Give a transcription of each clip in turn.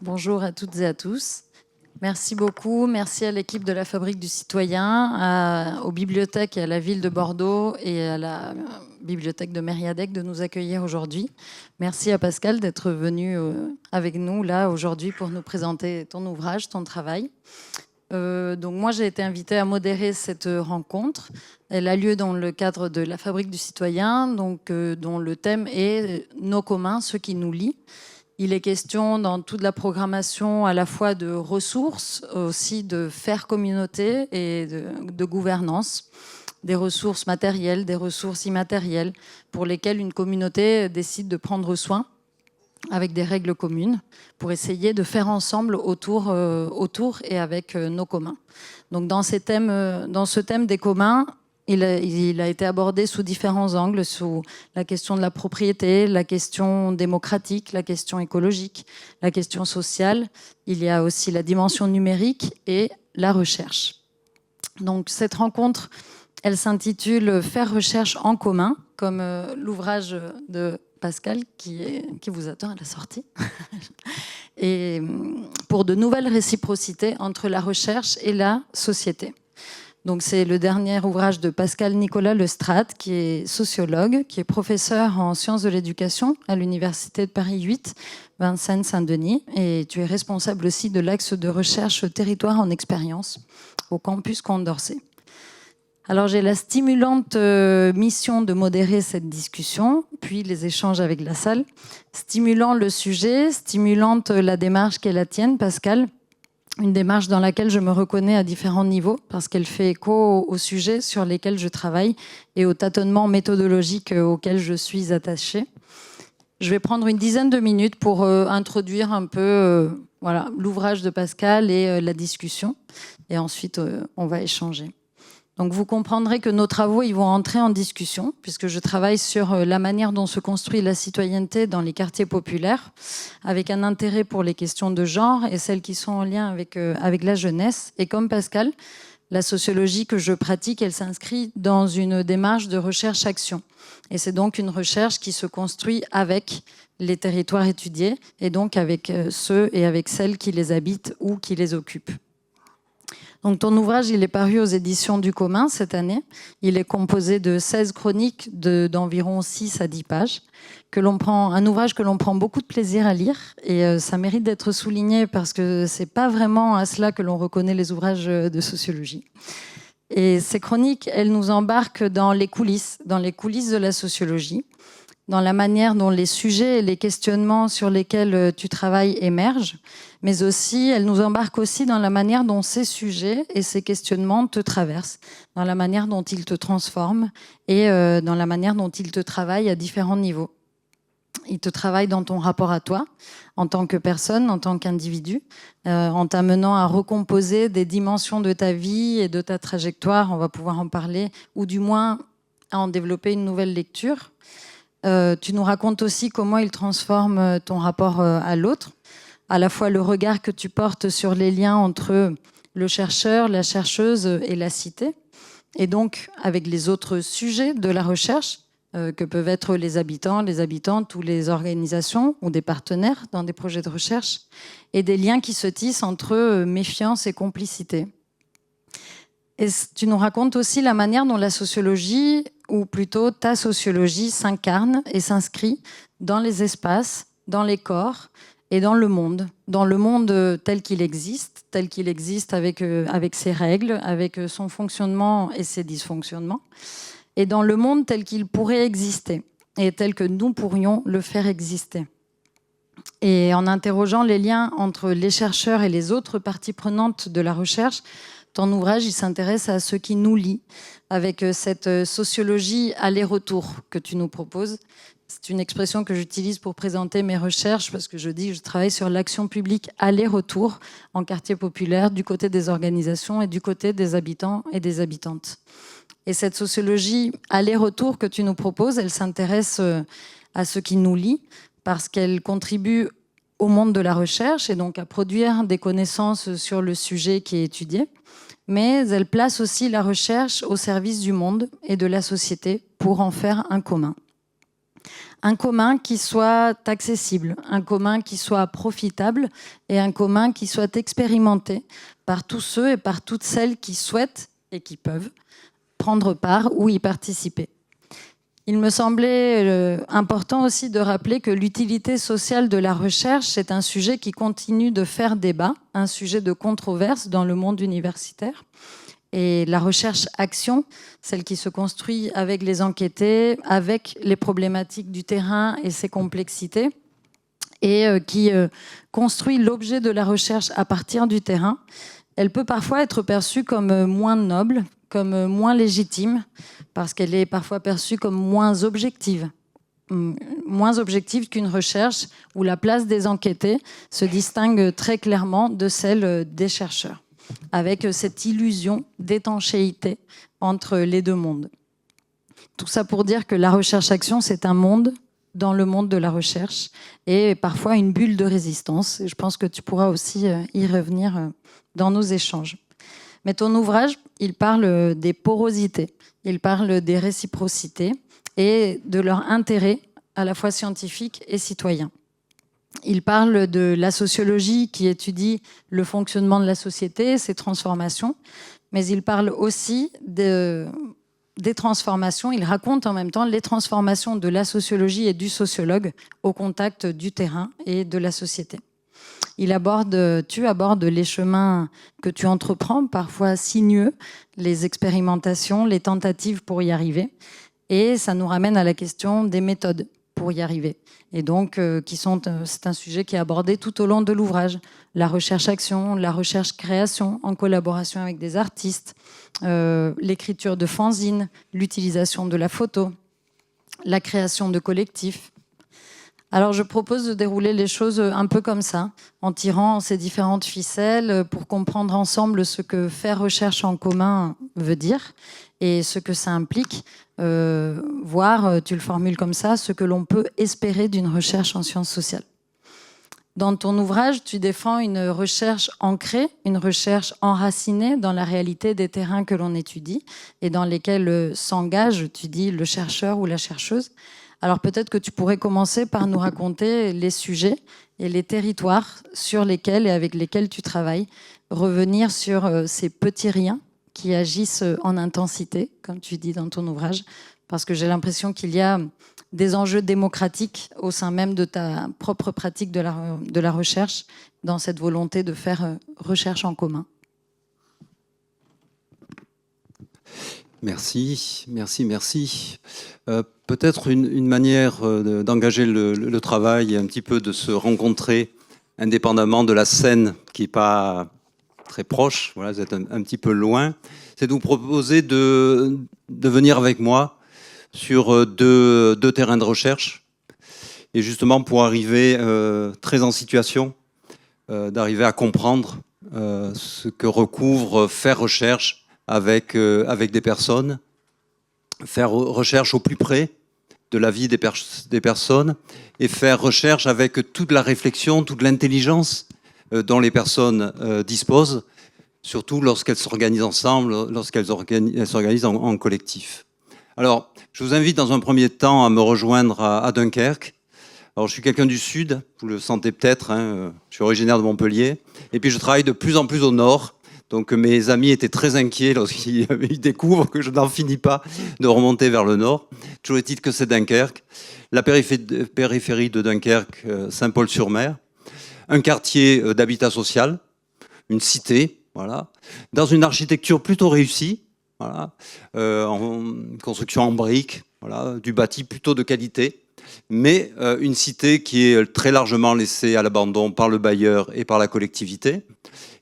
Bonjour à toutes et à tous. Merci beaucoup. Merci à l'équipe de la Fabrique du Citoyen, aux bibliothèques et à la ville de Bordeaux et à la bibliothèque de Mériadec de nous accueillir aujourd'hui. Merci à Pascal d'être venu avec nous là aujourd'hui pour nous présenter ton ouvrage, ton travail. Donc moi, j'ai été invitée à modérer cette rencontre. Elle a lieu dans le cadre de la Fabrique du Citoyen, dont le thème est « Nos communs, ceux qui nous lient ». Il est question dans toute la programmation à la fois de ressources, aussi de faire communauté et de gouvernance, des ressources matérielles, des ressources immatérielles, pour lesquelles une communauté décide de prendre soin avec des règles communes pour essayer de faire ensemble autour et avec nos communs. Donc dans ce thème des communs, il a été abordé sous différents angles, sous la question de la propriété, la question démocratique, la question écologique, la question sociale. Il y a aussi la dimension numérique et la recherche. Donc cette rencontre, elle s'intitule « Faire recherche en commun », comme l'ouvrage de Pascal qui vous attend à la sortie, et pour de nouvelles réciprocités entre la recherche et la société. Donc c'est le dernier ouvrage de Pascal Nicolas Lestrade, qui est sociologue, qui est professeur en sciences de l'éducation à l'Université de Paris 8, Vincennes-Saint-Denis, et tu es responsable aussi de l'axe de recherche territoire en expérience au campus Condorcet. Alors j'ai la stimulante mission de modérer cette discussion, puis les échanges avec la salle, stimulant le sujet, stimulante la démarche qui est la tienne, Pascal. Une démarche dans laquelle je me reconnais à différents niveaux parce qu'elle fait écho aux sujets sur lesquels je travaille et aux tâtonnements méthodologiques auxquels je suis attachée. Je vais prendre une dizaine de minutes pour introduire un peu l'ouvrage de Pascal et la discussion. Et ensuite, on va échanger. Donc vous comprendrez que nos travaux ils vont entrer en discussion, puisque je travaille sur la manière dont se construit la citoyenneté dans les quartiers populaires, avec un intérêt pour les questions de genre et celles qui sont en lien avec la jeunesse. Et comme Pascal, la sociologie que je pratique, elle s'inscrit dans une démarche de recherche-action. Et c'est donc une recherche qui se construit avec les territoires étudiés, et donc avec ceux et avec celles qui les habitent ou qui les occupent. Donc ton ouvrage, il est paru aux éditions du Commun cette année. Il est composé de 16 chroniques d'environ 6 à 10 pages. Un ouvrage que l'on prend beaucoup de plaisir à lire. Et ça mérite d'être souligné parce que c'est pas vraiment à cela que l'on reconnaît les ouvrages de sociologie. Et ces chroniques, elles nous embarquent dans les coulisses de la sociologie, dans la manière dont les sujets et les questionnements sur lesquels tu travailles émergent, mais aussi, elle nous embarque aussi dans la manière dont ces sujets et ces questionnements te traversent, dans la manière dont ils te transforment et dans la manière dont ils te travaillent à différents niveaux. Ils te travaillent dans ton rapport à toi, en tant que personne, en tant qu'individu, en t'amenant à recomposer des dimensions de ta vie et de ta trajectoire, on va pouvoir en parler, ou du moins à en développer une nouvelle lecture. Tu nous racontes aussi comment il transforme ton rapport à l'autre, à la fois le regard que tu portes sur les liens entre le chercheur, la chercheuse et la cité, et donc avec les autres sujets de la recherche, que peuvent être les habitants, les habitantes ou les organisations ou des partenaires dans des projets de recherche, et des liens qui se tissent entre méfiance et complicité. Et tu nous racontes aussi la manière dont la sociologie, ou plutôt ta sociologie, s'incarne et s'inscrit dans les espaces, dans les corps et dans le monde tel qu'il existe avec ses règles, avec son fonctionnement et ses dysfonctionnements, et dans le monde tel qu'il pourrait exister et tel que nous pourrions le faire exister. Et en interrogeant les liens entre les chercheurs et les autres parties prenantes de la recherche, ton ouvrage, il s'intéresse à ce qui nous lie, avec cette sociologie aller-retour que tu nous proposes. C'est une expression que j'utilise pour présenter mes recherches, parce que je dis que je travaille sur l'action publique aller-retour en quartier populaire, du côté des organisations et du côté des habitants et des habitantes. Et cette sociologie aller-retour que tu nous proposes, elle s'intéresse à ce qui nous lie, parce qu'elle contribue au monde de la recherche et donc à produire des connaissances sur le sujet qui est étudié. Mais elle place aussi la recherche au service du monde et de la société pour en faire un commun. un commun qui soit accessible, un commun qui soit profitable et un commun qui soit expérimenté par tous ceux et par toutes celles qui souhaitent et qui peuvent prendre part ou y participer. Il me semblait important aussi de rappeler que l'utilité sociale de la recherche, c'est un sujet qui continue de faire débat, un sujet de controverse dans le monde universitaire. Et la recherche-action, celle qui se construit avec les enquêtés, avec les problématiques du terrain et ses complexités, et qui construit l'objet de la recherche à partir du terrain, elle peut parfois être perçue comme moins noble, comme moins légitime, parce qu'elle est parfois perçue comme moins objective qu'une recherche où la place des enquêtés se distingue très clairement de celle des chercheurs, avec cette illusion d'étanchéité entre les deux mondes. Tout ça pour dire que la recherche-action, c'est un monde dans le monde de la recherche et parfois une bulle de résistance. Et je pense que tu pourras aussi y revenir dans nos échanges. Mais ton ouvrage, il parle des porosités, il parle des réciprocités et de leur intérêt à la fois scientifique et citoyen. Il parle de la sociologie qui étudie le fonctionnement de la société, ses transformations, mais il parle aussi des transformations, il raconte en même temps les transformations de la sociologie et du sociologue au contact du terrain et de la société. Tu abordes les chemins que tu entreprends, parfois sinueux, les expérimentations, les tentatives pour y arriver. Et ça nous ramène à la question des méthodes pour y arriver. Et donc, c'est un sujet qui est abordé tout au long de l'ouvrage. La recherche-action, la recherche-création en collaboration avec des artistes, l'écriture de fanzines, l'utilisation de la photo, la création de collectifs. Alors, je propose de dérouler les choses un peu comme ça, en tirant ces différentes ficelles pour comprendre ensemble ce que faire recherche en commun veut dire et ce que ça implique, voire, tu le formules comme ça, ce que l'on peut espérer d'une recherche en sciences sociales. Dans ton ouvrage, tu défends une recherche ancrée, une recherche enracinée dans la réalité des terrains que l'on étudie et dans lesquels s'engage, tu dis, le chercheur ou la chercheuse. Alors peut-être que tu pourrais commencer par nous raconter les sujets et les territoires sur lesquels et avec lesquels tu travailles, revenir sur ces petits riens qui agissent en intensité, comme tu dis dans ton ouvrage, parce que j'ai l'impression qu'il y a des enjeux démocratiques au sein même de ta propre pratique de la recherche, dans cette volonté de faire recherche en commun. Merci. Peut-être une manière d'engager le travail et un petit peu de se rencontrer indépendamment de la scène qui n'est pas très proche, voilà, vous êtes un petit peu loin, c'est de vous proposer de venir avec moi sur deux terrains de recherche et justement pour arriver très en situation d'arriver à comprendre ce que recouvre faire recherche avec des personnes, faire recherche au plus près de la vie des personnes et faire recherche avec toute la réflexion, toute l'intelligence dont les personnes disposent, surtout lorsqu'elles s'organisent ensemble, lorsqu'elles s'organisent en collectif. Alors, je vous invite dans un premier temps à me rejoindre à Dunkerque. Alors, je suis quelqu'un du Sud, vous le sentez peut-être, hein, je suis originaire de Montpellier, et puis je travaille de plus en plus au Nord. Donc mes amis étaient très inquiets lorsqu'ils découvrent que je n'en finis pas de remonter vers le nord. Toujours est-il que c'est Dunkerque, la périphérie de Dunkerque, Saint-Paul-sur-Mer, un quartier d'habitat social, une cité, voilà, dans une architecture plutôt réussie, voilà, en construction en briques, voilà, du bâti plutôt de qualité, mais une cité qui est très largement laissée à l'abandon par le bailleur et par la collectivité.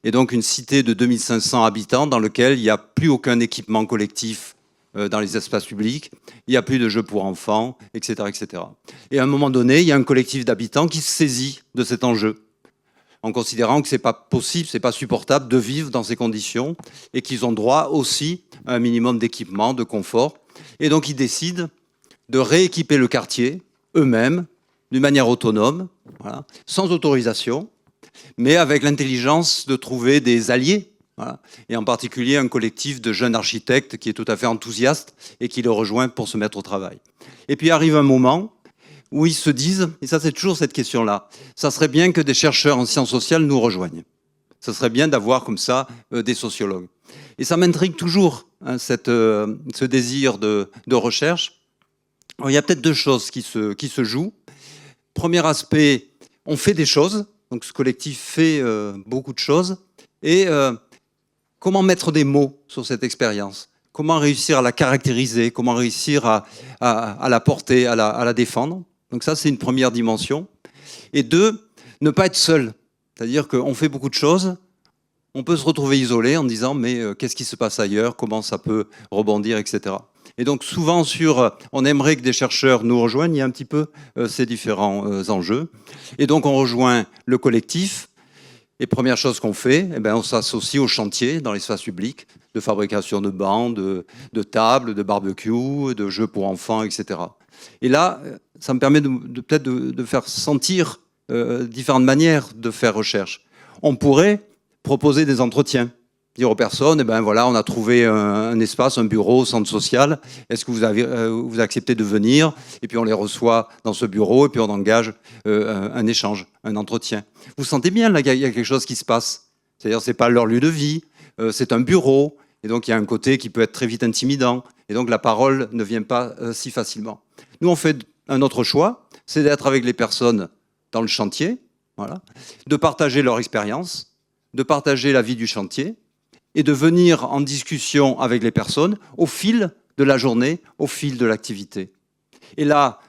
Et donc une cité de 2500 habitants dans laquelle il n'y a plus aucun équipement collectif dans les espaces publics, il n'y a plus de jeux pour enfants, etc., etc. Et à un moment donné, il y a un collectif d'habitants qui se saisit de cet enjeu, en considérant que ce n'est pas possible, ce n'est pas supportable de vivre dans ces conditions et qu'ils ont droit aussi à un minimum d'équipement, de confort. Et donc ils décident de rééquiper le quartier eux-mêmes, d'une manière autonome, voilà, sans autorisation, mais avec l'intelligence de trouver des alliés, voilà, et en particulier un collectif de jeunes architectes qui est tout à fait enthousiaste et qui le rejoint pour se mettre au travail. Et puis arrive un moment où ils se disent, et ça c'est toujours cette question-là, ça serait bien que des chercheurs en sciences sociales nous rejoignent. Ça serait bien d'avoir comme ça des sociologues. Et ça m'intrigue toujours, hein, ce désir de recherche. Alors, il y a peut-être deux choses qui se jouent. Premier aspect, on fait des choses, donc ce collectif fait beaucoup de choses, et comment mettre des mots sur cette expérience? Comment réussir à la caractériser? Comment réussir à la porter, à la défendre? Donc ça, c'est une première dimension. Et deux, ne pas être seul. C'est-à-dire qu'on fait beaucoup de choses, on peut se retrouver isolé en disant mais qu'est-ce qui se passe ailleurs? Comment ça peut rebondir, etc. Et donc souvent on aimerait que des chercheurs nous rejoignent, il y a un petit peu ces différents enjeux. Et donc on rejoint le collectif. Et première chose qu'on fait, eh ben, on s'associe au chantier dans l'espace public de fabrication de bancs, de tables, de barbecue, de jeux pour enfants, etc. Et là, ça me permet peut-être de faire sentir différentes manières de faire recherche. On pourrait proposer des entretiens, dire aux personnes, eh ben voilà, on a trouvé un espace, un bureau, un centre social, est-ce que vous acceptez de venir? Et puis on les reçoit dans ce bureau, et puis on engage un échange, un entretien. Vous sentez bien, là, il y a quelque chose qui se passe. C'est-à-dire, c'est pas leur lieu de vie, c'est un bureau, et donc il y a un côté qui peut être très vite intimidant, et donc la parole ne vient pas si facilement. Nous, on fait un autre choix, c'est d'être avec les personnes dans le chantier, voilà, de partager leur expérience, de partager la vie du chantier, et de venir en discussion avec les personnes au fil de la journée, au fil de l'activité. Et là,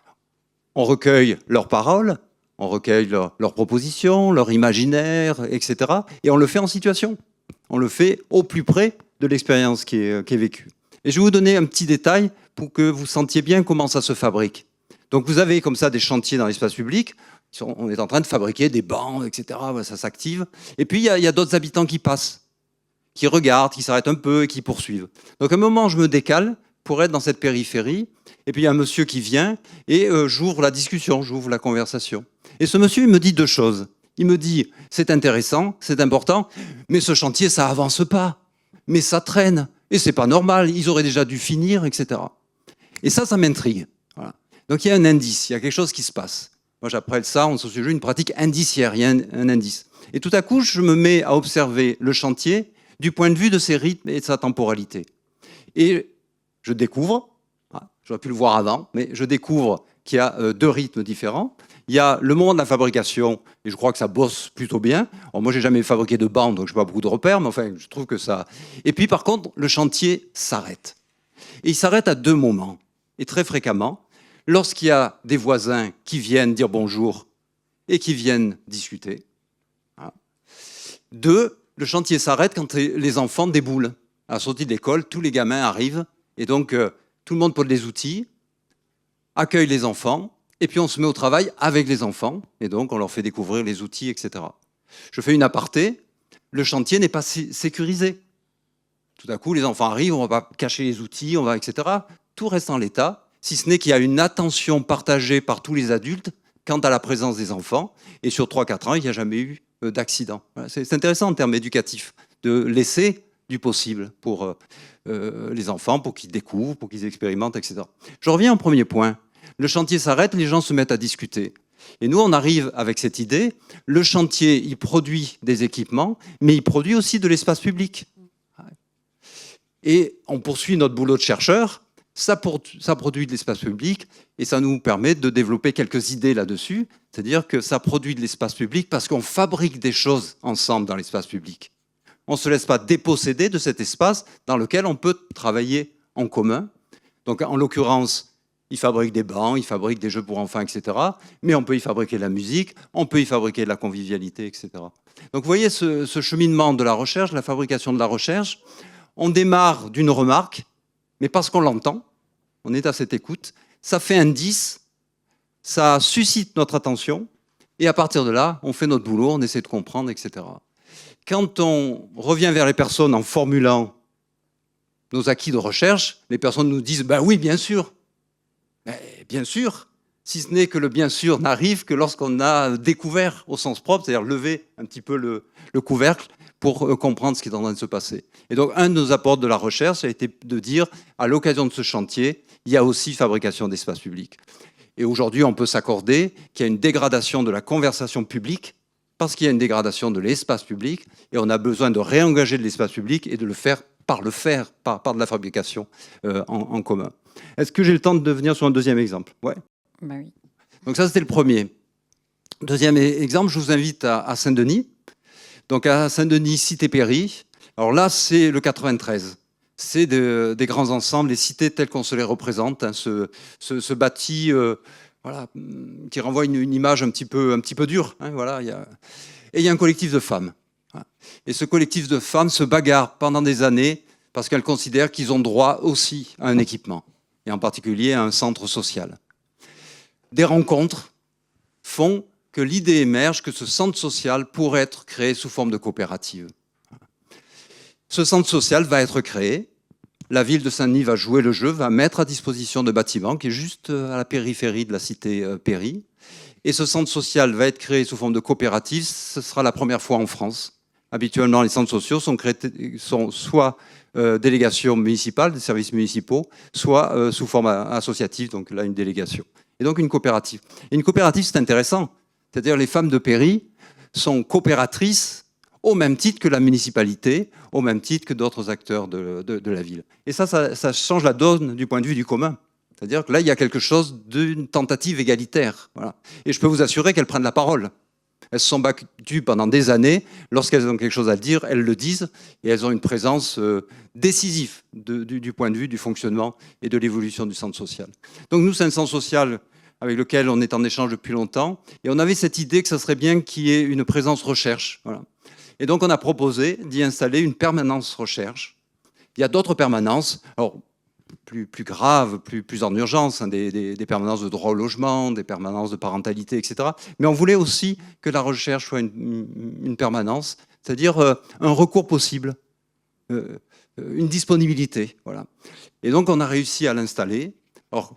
on recueille leurs paroles, on recueille leurs propositions, leur imaginaire, etc. Et on le fait en situation. On le fait au plus près de l'expérience qui est vécue. Et je vais vous donner un petit détail pour que vous sentiez bien comment ça se fabrique. Donc vous avez comme ça des chantiers dans l'espace public. On est en train de fabriquer des bancs, etc. Ça s'active. Et puis il y a d'autres habitants qui passent, qui regardent, qui s'arrêtent un peu et qui poursuivent. Donc à un moment, je me décale pour être dans cette périphérie. Et puis il y a un monsieur qui vient et j'ouvre la discussion, j'ouvre la conversation. Et ce monsieur, il me dit deux choses. Il me dit, c'est intéressant, c'est important, mais ce chantier, ça avance pas. Mais ça traîne. Et c'est pas normal, ils auraient déjà dû finir, etc. Et ça m'intrigue. Voilà. Donc il y a un indice, il y a quelque chose qui se passe. Moi, j'appelle ça en sociologie une pratique indiciaire. Il y a un indice. Et tout à coup, je me mets à observer le chantier du point de vue de ses rythmes et de sa temporalité. Et je découvre, j'aurais pu le voir avant, mais je découvre qu'il y a deux rythmes différents. Il y a le moment de la fabrication, et je crois que ça bosse plutôt bien. Alors moi, j'ai jamais fabriqué de banc, donc je n'ai pas beaucoup de repères, mais enfin, je trouve que ça... Et puis, par contre, le chantier s'arrête. Et il s'arrête à deux moments, et très fréquemment, lorsqu'il y a des voisins qui viennent dire bonjour et qui viennent discuter. Deux, le chantier s'arrête quand les enfants déboulent. À la sortie de l'école, tous les gamins arrivent, et donc tout le monde pose les outils, accueille les enfants, et puis on se met au travail avec les enfants, et donc on leur fait découvrir les outils, etc. Je fais une aparté, le chantier n'est pas sécurisé. Tout à coup, les enfants arrivent, on ne va pas cacher les outils, etc. Tout reste en l'état, si ce n'est qu'il y a une attention partagée par tous les adultes quant à la présence des enfants, et sur 3-4 ans, il n'y a jamais eu d'accident. Voilà, c'est intéressant en termes éducatifs, de laisser du possible pour les enfants, pour qu'ils découvrent, pour qu'ils expérimentent, etc. Je reviens au premier point. Le chantier s'arrête, les gens se mettent à discuter. Et nous, on arrive avec cette idée, le chantier, il produit des équipements, mais il produit aussi de l'espace public. Et on poursuit notre boulot de chercheur, ça produit de l'espace public, et ça nous permet de développer quelques idées là-dessus, c'est-à-dire que ça produit de l'espace public parce qu'on fabrique des choses ensemble dans l'espace public. On ne se laisse pas déposséder de cet espace dans lequel on peut travailler en commun. Donc en l'occurrence, ils fabriquent des bancs, ils fabriquent des jeux pour enfants, etc. Mais on peut y fabriquer de la musique, on peut y fabriquer de la convivialité, etc. Donc vous voyez ce cheminement de la recherche, la fabrication de la recherche. On démarre d'une remarque, mais parce qu'on l'entend, on est à cette écoute, ça fait indice, ça suscite notre attention, et à partir de là, on fait notre boulot, on essaie de comprendre, etc. Quand on revient vers les personnes en formulant nos acquis de recherche, les personnes nous disent « ben oui, bien sûr ». Bien sûr, si ce n'est que le bien sûr n'arrive que lorsqu'on a découvert au sens propre, c'est-à-dire levé un petit peu le couvercle pour comprendre ce qui est en train de se passer. Et donc, un de nos apports de la recherche a été de dire, à l'occasion de ce chantier, il y a aussi fabrication d'espaces publics. Et aujourd'hui, on peut s'accorder qu'il y a une dégradation de la conversation publique parce qu'il y a une dégradation de l'espace public et on a besoin de réengager de l'espace public et de le faire par de la fabrication en commun. Est-ce que j'ai le temps de venir sur un deuxième exemple? Ouais. Bah oui. Donc ça, c'était le premier. Deuxième exemple, je vous invite à Saint-Denis. Donc à Saint-Denis, Cité Péry. Alors là, c'est le 93. C'est des grands ensembles, les cités telles qu'on se les représente, hein, ce bâti voilà, qui renvoie une image un petit peu dure. Hein, voilà, et il y a un collectif de femmes. Et ce collectif de femmes se bagarre pendant des années parce qu'elles considèrent qu'ils ont droit aussi à un équipement, et en particulier à un centre social. Des rencontres font que l'idée émerge que ce centre social pourrait être créé sous forme de coopérative. Ce centre social va être créé. La ville de Saint-Denis va jouer le jeu, va mettre à disposition de bâtiments qui est juste à la périphérie de la cité Péry. Et ce centre social va être créé sous forme de coopérative. Ce sera la première fois en France. Habituellement, les centres sociaux sont soit délégations municipales, des services municipaux, soit sous forme associative, donc là, une délégation. Et donc une coopérative. Et une coopérative, c'est intéressant. C'est-à-dire les femmes de Péry sont coopératrices au même titre que la municipalité, au même titre que d'autres acteurs de la ville. Et ça change la donne du point de vue du commun. C'est-à-dire que là, il y a quelque chose d'une tentative égalitaire. Voilà. Et je peux vous assurer qu'elles prennent la parole. Elles se sont battues pendant des années. Lorsqu'elles ont quelque chose à dire, elles le disent. Et elles ont une présence décisive du point de vue du fonctionnement et de l'évolution du centre social. Donc nous, c'est un centre social avec lequel on est en échange depuis longtemps. Et on avait cette idée que ça serait bien qu'il y ait une présence recherche. Voilà. Et donc on a proposé d'y installer une permanence recherche. Il y a d'autres permanences, alors plus graves, plus en urgence, hein, des permanences de droit au logement, des permanences de parentalité, etc. Mais on voulait aussi que la recherche soit une permanence, c'est-à-dire un recours possible, une disponibilité. Voilà. Et donc on a réussi à l'installer. Alors,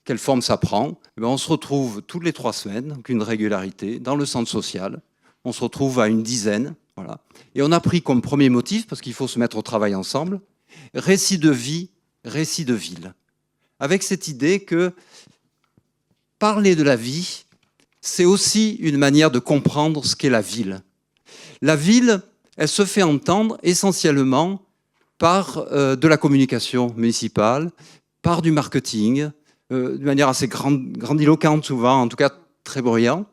quelle forme ça prend? On se retrouve toutes les 3 semaines, donc une régularité, dans le centre social. On se retrouve à une dizaine. Voilà. Et on a pris comme premier motif, parce qu'il faut se mettre au travail ensemble, récit de vie, récit de ville. Avec cette idée que parler de la vie, c'est aussi une manière de comprendre ce qu'est la ville. La ville, elle se fait entendre essentiellement par de la communication municipale, par du marketing, de manière assez grandiloquente souvent, en tout cas très bruyante.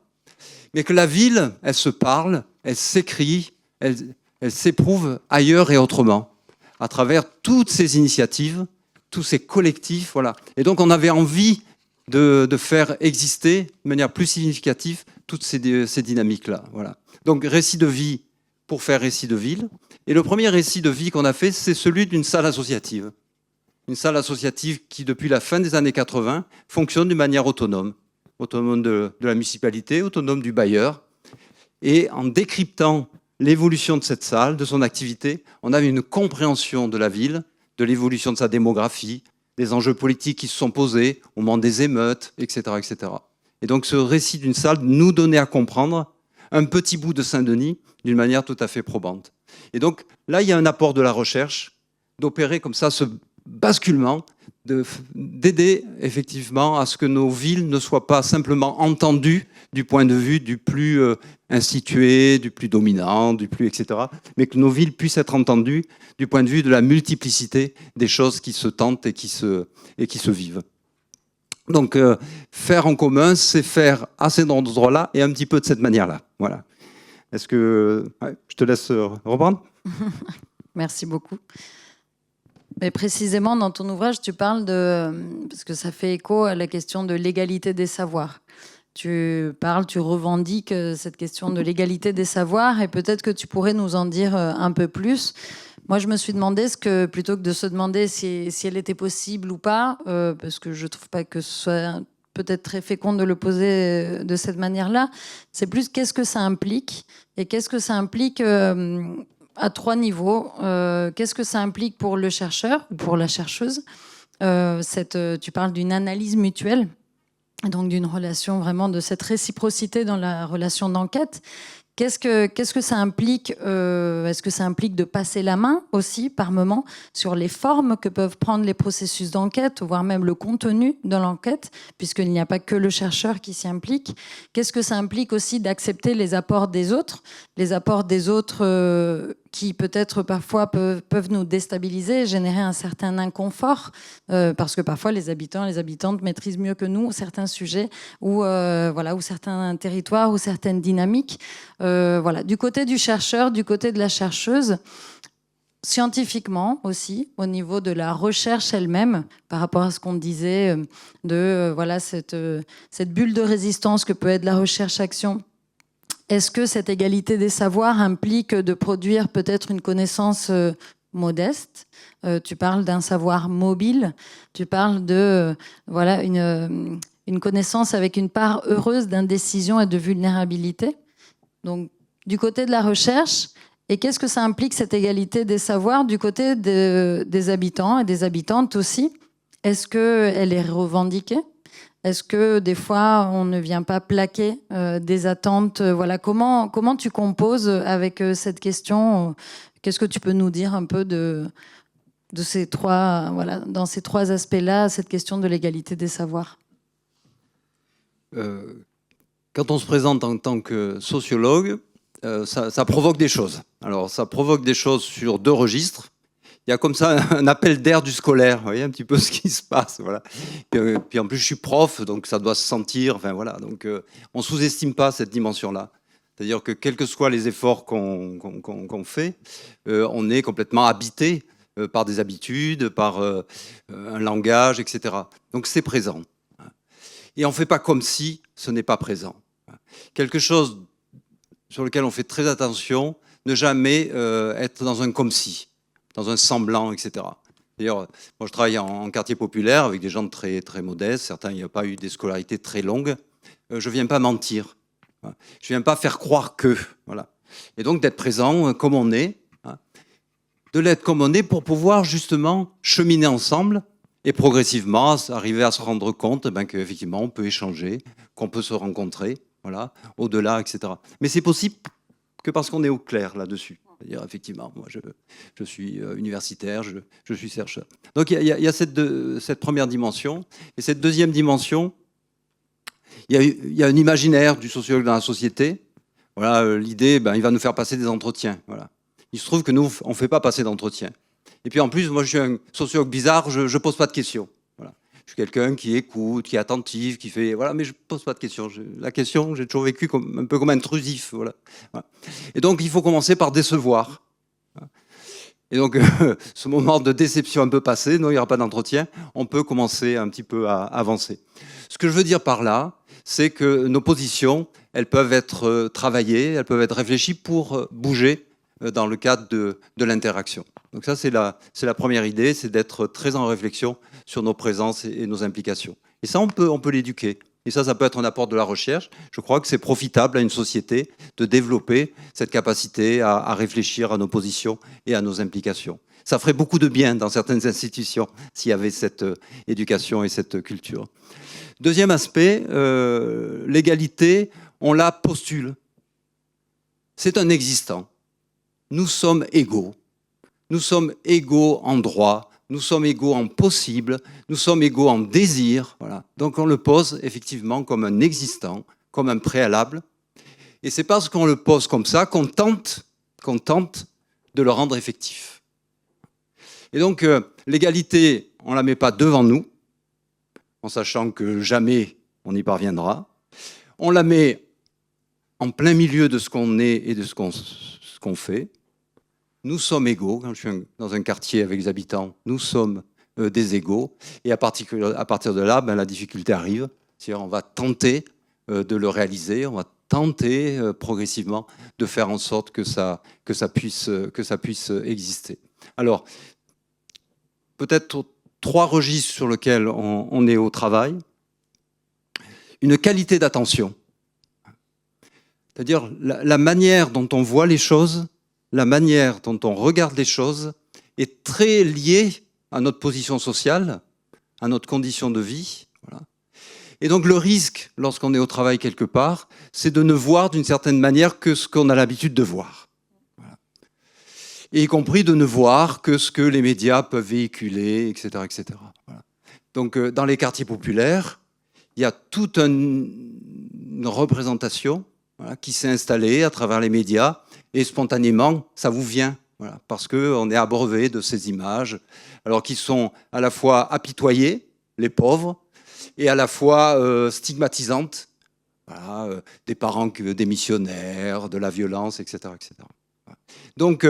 Mais que la ville, elle se parle, elle s'écrit, elle s'éprouve ailleurs et autrement, à travers toutes ces initiatives, tous ces collectifs. Voilà. Et donc on avait envie de faire exister de manière plus significative toutes ces dynamiques-là. Voilà. Donc récit de vie pour faire récit de ville. Et le premier récit de vie qu'on a fait, c'est celui d'une salle associative. Une salle associative qui, depuis la fin des années 80, fonctionne d'une manière autonome. Autonome de la municipalité, autonome du bailleur. Et en décryptant l'évolution de cette salle, de son activité, on avait une compréhension de la ville, de l'évolution de sa démographie, des enjeux politiques qui se sont posés au moment des émeutes, etc., etc. Et donc ce récit d'une salle nous donnait à comprendre un petit bout de Saint-Denis d'une manière tout à fait probante. Et donc là, il y a un apport de la recherche, d'opérer comme ça ce basculement, d'aider effectivement à ce que nos villes ne soient pas simplement entendues du point de vue du plus institué, du plus dominant, du plus etc., mais que nos villes puissent être entendues du point de vue de la multiplicité des choses qui se tentent et qui se vivent. Donc faire en commun, c'est faire à cet endroit-là et un petit peu de cette manière-là. Voilà. Est-ce que je te laisse reprendre? Merci beaucoup. Mais précisément, dans ton ouvrage, tu parles parce que ça fait écho à la question de l'égalité des savoirs. Tu revendiques cette question de l'égalité des savoirs et peut-être que tu pourrais nous en dire un peu plus. Moi, je me suis demandé, plutôt que de se demander si elle était possible ou pas, parce que je ne trouve pas que ce soit peut-être très fécond de le poser de cette manière-là, c'est plus qu'est-ce que ça implique et qu'est-ce que ça implique à 3 niveaux. Qu'est-ce que ça implique pour le chercheur ou pour la chercheuse? Tu parles d'une analyse mutuelle, donc d'une relation vraiment de cette réciprocité dans la relation d'enquête. Qu'est-ce que ça implique Est-ce que ça implique de passer la main aussi, par moment, sur les formes que peuvent prendre les processus d'enquête, voire même le contenu de l'enquête, puisqu'il n'y a pas que le chercheur qui s'y implique? Qu'est-ce que ça implique aussi d'accepter les apports des autres qui peut-être parfois peuvent nous déstabiliser, générer un certain inconfort, parce que parfois les habitants et les habitantes maîtrisent mieux que nous certains sujets ou certains territoires ou certaines dynamiques. Voilà. Du côté du chercheur, du côté de la chercheuse, scientifiquement aussi, au niveau de la recherche elle-même, par rapport à ce qu'on disait cette bulle de résistance que peut être la recherche-action. Est-ce que cette égalité des savoirs implique de produire peut-être une connaissance modeste? Tu parles d'un savoir mobile, tu parles de une connaissance avec une part heureuse d'indécision et de vulnérabilité. Donc, du côté de la recherche, et qu'est-ce que ça implique, cette égalité des savoirs, du côté des habitants et des habitantes aussi? Est-ce qu'elle est revendiquée? Est-ce que des fois, on ne vient pas plaquer des attentes? Comment tu composes avec cette question? Qu'est-ce que tu peux nous dire un peu de ces trois, dans ces trois aspects-là, cette question de l'égalité des savoirs? Quand on se présente en tant que sociologue, ça provoque des choses. Alors, ça provoque des choses sur deux registres. Il y a comme ça un appel d'air du scolaire, vous voyez un petit peu ce qui se passe. Voilà. Puis en plus, je suis prof, donc ça doit se sentir. Enfin, voilà. Donc, on ne sous-estime pas cette dimension-là. C'est-à-dire que quels que soient les efforts qu'on fait, on est complètement habité par des habitudes, par un langage, etc. Donc, c'est présent. Et on ne fait pas comme si ce n'est pas présent. Quelque chose sur lequel on fait très attention, ne jamais être dans un comme si, dans un semblant, etc. D'ailleurs, moi je travaille en quartier populaire avec des gens très, très modestes, certains il n'y a pas eu des scolarités très longues. Je ne viens pas mentir, je ne viens pas faire croire que. Voilà. Et donc d'être présent comme on est, de l'être comme on est pour pouvoir justement cheminer ensemble et progressivement arriver à se rendre compte qu'effectivement on peut échanger, qu'on peut se rencontrer, voilà, au-delà, etc. Mais c'est possible que parce qu'on est au clair là-dessus. C'est-à-dire, effectivement, moi, je suis universitaire, je suis chercheur. Donc, il y a cette première dimension. Et cette deuxième dimension, il y a un imaginaire du sociologue dans la société. Voilà, l'idée, il va nous faire passer des entretiens. Voilà. Il se trouve que nous, on ne fait pas passer d'entretien. Et puis, en plus, moi, je suis un sociologue bizarre, je ne pose pas de questions. Voilà. Je suis quelqu'un qui écoute, qui est attentif, qui fait... Voilà, mais je ne pose pas de questions. La question, j'ai toujours vécu un peu comme intrusif. Voilà. Voilà. Et donc, il faut commencer par décevoir. Et donc, ce moment de déception un peu passé, non, il n'y aura pas d'entretien, on peut commencer un petit peu à avancer. Ce que je veux dire par là, c'est que nos positions, elles peuvent être travaillées, elles peuvent être réfléchies pour bouger dans le cadre de l'interaction. Donc ça, c'est la première idée, c'est d'être très en réflexion sur nos présences et nos implications. Et ça, on peut l'éduquer. Et ça peut être un apport de la recherche. Je crois que c'est profitable à une société de développer cette capacité à réfléchir à nos positions et à nos implications. Ça ferait beaucoup de bien dans certaines institutions s'il y avait cette éducation et cette culture. Deuxième aspect, l'égalité, on la postule. C'est un existant. Nous sommes égaux. Nous sommes égaux en droit. Nous sommes égaux en possible, nous sommes égaux en désir. Voilà. Donc on le pose effectivement comme un existant, comme un préalable. Et c'est parce qu'on le pose comme ça qu'on tente de le rendre effectif. Et donc l'égalité, on ne la met pas devant nous, en sachant que jamais on y parviendra. On la met en plein milieu de ce qu'on est et de ce qu'on fait. Nous sommes égaux. Quand je suis dans un quartier avec les habitants, nous sommes des égaux. Et à partir de là, la difficulté arrive. C'est-à-dire on va tenter de le réaliser, on va tenter progressivement de faire en sorte que ça puisse exister. Alors, peut-être trois registres sur lesquels on est au travail. Une qualité d'attention. C'est-à-dire la manière dont on voit les choses, la manière dont on regarde les choses est très liée à notre position sociale, à notre condition de vie. Voilà. Et donc le risque, lorsqu'on est au travail quelque part, c'est de ne voir d'une certaine manière que ce qu'on a l'habitude de voir. Voilà. Et y compris de ne voir que ce que les médias peuvent véhiculer, etc. etc. Voilà. Donc dans les quartiers populaires, il y a toute une représentation, voilà, qui s'est installée à travers les médias, et spontanément, ça vous vient. Voilà, parce qu'on est abreuvé de ces images, alors qui sont à la fois apitoyées, les pauvres, et à la fois stigmatisantes, voilà, des parents démissionnaires, de la violence, etc. etc. Voilà. Donc,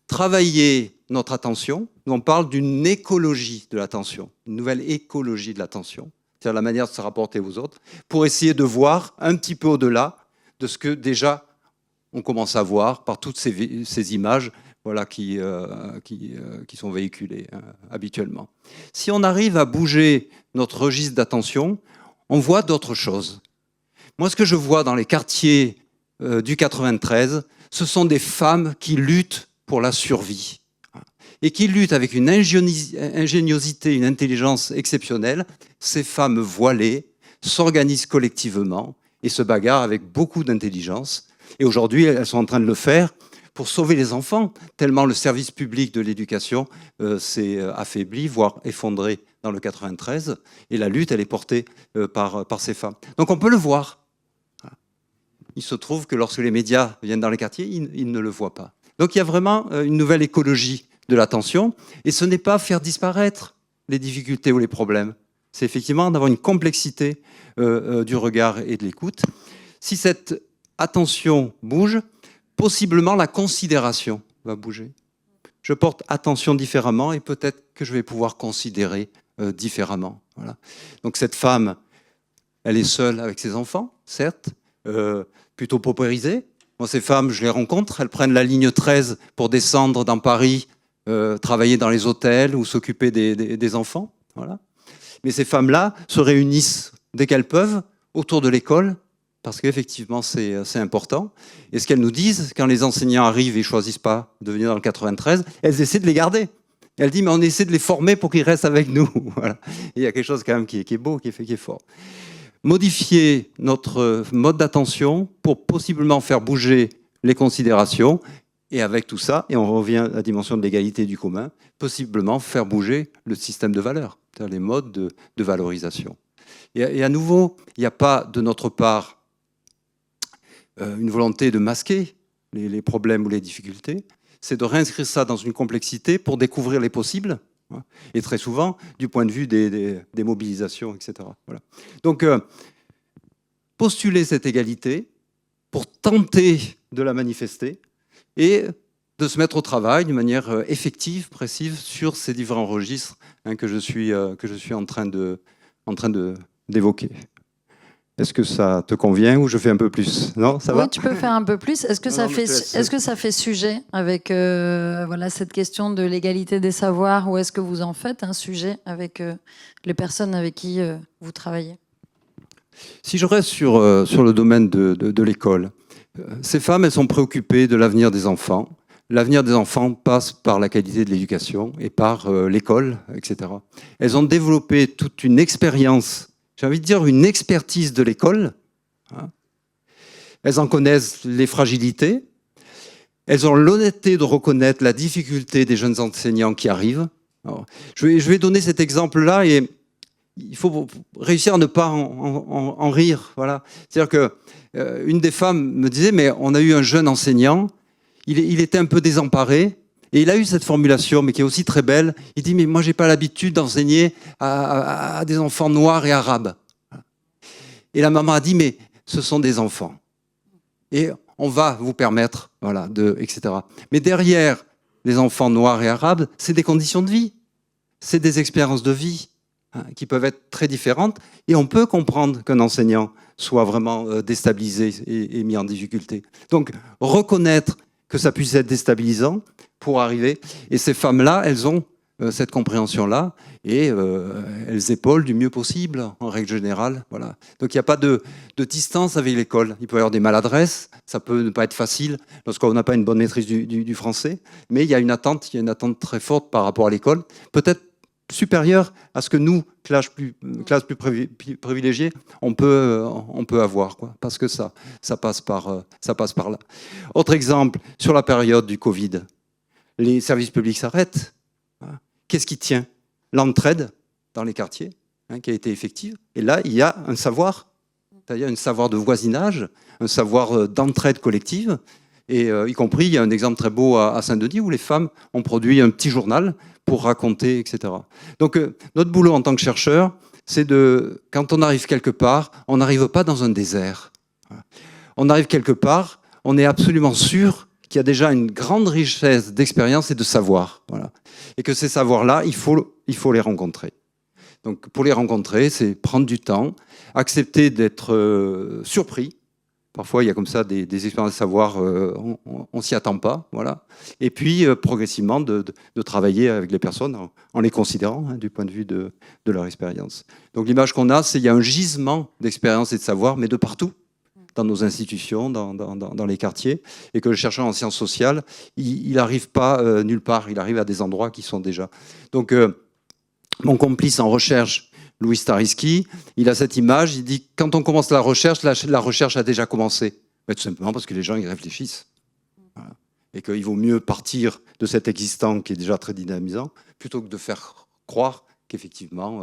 travailler notre attention, on parle d'une écologie de l'attention, une nouvelle écologie de l'attention, c'est-à-dire la manière de se rapporter aux autres, pour essayer de voir un petit peu au-delà de ce que déjà on commence à voir par toutes ces images, voilà, qui sont véhiculées habituellement. Si on arrive à bouger notre registre d'attention, on voit d'autres choses. Moi, ce que je vois dans les quartiers du 93, ce sont des femmes qui luttent pour la survie et qui luttent avec une ingéniosité, une intelligence exceptionnelle. Ces femmes voilées s'organisent collectivement et se bagarrent avec beaucoup d'intelligence. Et aujourd'hui, elles sont en train de le faire pour sauver les enfants, tellement le service public de l'éducation s'est affaibli, voire effondré dans le 93. Et la lutte, elle est portée par ces femmes. Donc on peut le voir. Il se trouve que lorsque les médias viennent dans les quartiers, ils ne le voient pas. Donc il y a vraiment une nouvelle écologie de l'attention. Et ce n'est pas faire disparaître les difficultés ou les problèmes. C'est effectivement d'avoir une complexité du regard et de l'écoute. Si cette attention bouge, possiblement la considération va bouger. Je porte attention différemment et peut-être que je vais pouvoir considérer différemment. Voilà. Donc cette femme, elle est seule avec ses enfants, certes, plutôt paupérisée. Moi, ces femmes, je les rencontre, elles prennent la ligne 13 pour descendre dans Paris, travailler dans les hôtels ou s'occuper des enfants. Voilà. Mais ces femmes-là se réunissent dès qu'elles peuvent autour de l'école, parce qu'effectivement, c'est important. Et ce qu'elles nous disent, quand les enseignants arrivent et ne choisissent pas de venir dans le 93, elles essaient de les garder. Elles disent, mais on essaie de les former pour qu'ils restent avec nous. Voilà. Et il y a quelque chose quand même qui est beau, qui est fort. Modifier notre mode d'attention pour possiblement faire bouger les considérations. Et avec tout ça, et on revient à la dimension de l'égalité et du commun, possiblement faire bouger le système de valeurs, c'est-à-dire les modes de valorisation. Et à nouveau, il n'y a pas de notre part une volonté de masquer les problèmes ou les difficultés, c'est de réinscrire ça dans une complexité pour découvrir les possibles, et très souvent du point de vue des mobilisations, etc. Voilà. Donc, postuler cette égalité pour tenter de la manifester et de se mettre au travail d'une manière effective, précise, sur ces différents registres que je suis en train d'évoquer. Est-ce que ça te convient ou je fais un peu plus? Non, ça va? Oui, tu peux faire un peu plus. Est-ce que ça fait sujet avec voilà, cette question de l'égalité des savoirs, ou est-ce que vous en faites un sujet avec les personnes avec qui vous travaillez? Si je reste sur le domaine de l'école, ces femmes, elles sont préoccupées de l'avenir des enfants. L'avenir des enfants passe par la qualité de l'éducation et par l'école, etc. Elles ont développé toute une expérience, j'ai envie de dire une expertise de l'école. Elles en connaissent les fragilités. Elles ont l'honnêteté de reconnaître la difficulté des jeunes enseignants qui arrivent. Alors, je vais donner cet exemple-là et il faut réussir à ne pas en rire. Voilà. C'est-à-dire qu'une des femmes me disait, mais on a eu un jeune enseignant, il était un peu désemparé, et il a eu cette formulation, mais qui est aussi très belle. Il dit, mais moi, j'ai pas l'habitude d'enseigner à des enfants noirs et arabes. Et la maman a dit, mais ce sont des enfants. Et on va vous permettre, voilà, etc. Mais derrière les enfants noirs et arabes, c'est des conditions de vie. C'est des expériences de vie qui peuvent être très différentes. Et on peut comprendre qu'un enseignant soit vraiment déstabilisé et mis en difficulté. Donc, reconnaître que ça puisse être déstabilisant pour arriver. Et ces femmes-là, elles ont cette compréhension-là et elles épaulent du mieux possible, en règle générale. Voilà. Donc il n'y a pas de distance avec l'école. Il peut y avoir des maladresses, ça peut ne pas être facile lorsqu'on n'a pas une bonne maîtrise du français, mais il y a une attente très forte par rapport à l'école. Peut-être supérieur à ce que nous, classe plus privilégiée, on peut avoir, quoi, parce que ça passe par là. Autre exemple, sur la période du Covid, les services publics s'arrêtent. Qu'est-ce qui tient? L'entraide dans les quartiers, qui a été effective. Et là, il y a un savoir, c'est-à-dire un savoir de voisinage, un savoir d'entraide collective. Et y compris, il y a un exemple très beau à Saint-Denis où les femmes ont produit un petit journal pour raconter, etc. Donc, notre boulot en tant que chercheur, c'est quand on arrive quelque part, on n'arrive pas dans un désert. On arrive quelque part, on est absolument sûr qu'il y a déjà une grande richesse d'expérience et de savoir. Voilà. Et que ces savoirs-là, il faut les rencontrer. Donc, pour les rencontrer, c'est prendre du temps, accepter d'être surpris. Parfois, il y a comme ça des expériences de savoir, on s'y attend pas, voilà. Et puis, progressivement, de travailler avec les personnes en les considérant du point de vue de leur expérience. Donc, l'image qu'on a, c'est qu'il y a un gisement d'expérience et de savoir, mais de partout, dans nos institutions, dans les quartiers, et que le chercheur en sciences sociales, il n'arrive pas nulle part, il arrive à des endroits qui sont déjà. Donc, mon complice en recherche, Louis Stariski, il a cette image, il dit quand on commence la recherche a déjà commencé. Mais tout simplement parce que les gens y réfléchissent. Voilà. Et qu'il vaut mieux partir de cet existant qui est déjà très dynamisant, plutôt que de faire croire qu'effectivement,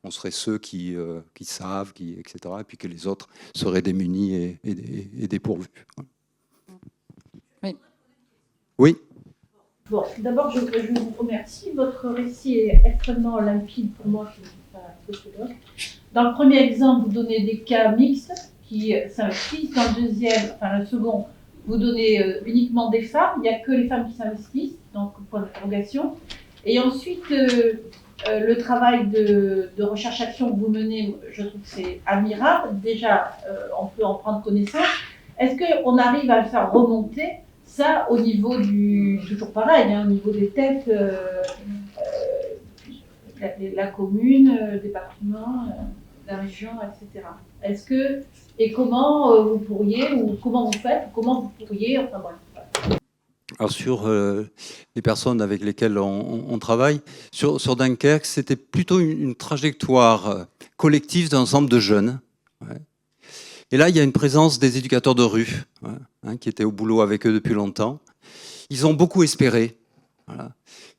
on serait ceux qui savent, etc., et puis que les autres seraient démunis et dépourvus. Oui. Oui. Bon, d'abord, je vous remercie. Votre récit est extrêmement limpide pour moi, qui ne suis pas sociologue. Dans le premier exemple, vous donnez des cas mixtes qui s'investissent. Dans le second, vous donnez uniquement des femmes. Il n'y a que les femmes qui s'investissent, donc point d'interrogation. Et ensuite, le travail de recherche-action que vous menez, je trouve que c'est admirable. Déjà, on peut en prendre connaissance. Est-ce qu'on arrive à le faire remonter ça au niveau toujours pareil, au niveau des têtes, la commune, le département, la région, etc. Est-ce que, et comment vous pourriez, ou comment vous faites, comment vous pourriez, enfin bref. Alors sur les personnes avec lesquelles on travaille, sur Dunkerque, c'était plutôt une trajectoire collective d'un ensemble de jeunes. Ouais. Et là, il y a une présence des éducateurs de rue, qui étaient au boulot avec eux depuis longtemps. Ils ont beaucoup espéré. Voilà.